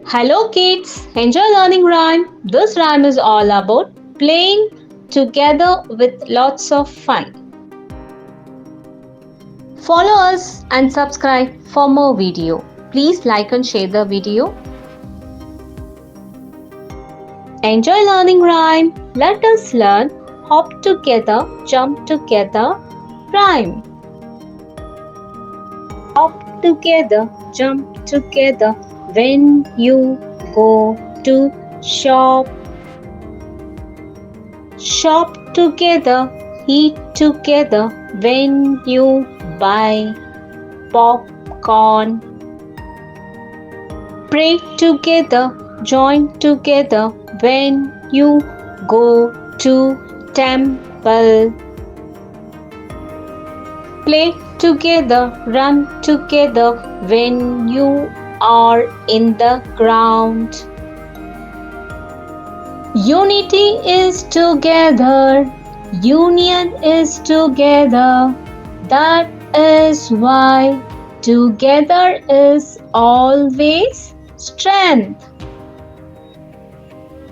Hello kids, enjoy learning rhyme. This rhyme is all about playing together with lots of fun. Follow us and subscribe for more video. Please like and share the video. Enjoy learning rhyme. Let us learn hop together, jump together, rhyme. Hop together, jump together when you go to shop. Shop together, eat together when you buy popcorn. Pray together, join together when you go to temple. Play together, run together when you are in the ground. Unity is together, union is together. That is why together is always strength.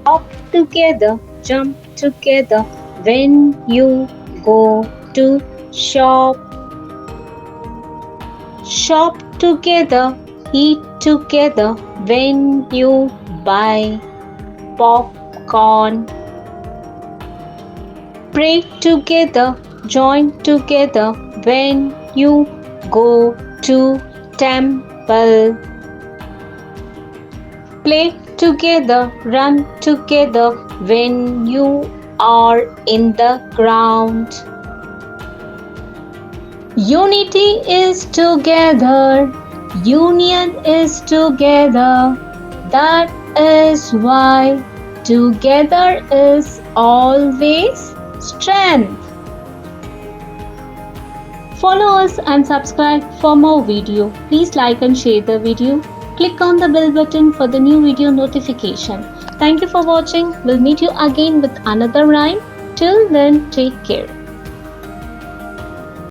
Hop together, jump together when you go to shop. Shop together, eat together when you buy popcorn. Pray together, join together when you go to temple. Play together, run together when you are in the ground. Unity is together, union is together. That is why together is always strength. Follow us and subscribe for more video. Please like and share the video. Click on the bell button for the new video notification. Thank you for watching. We'll meet you again with another rhyme. Till then, take care.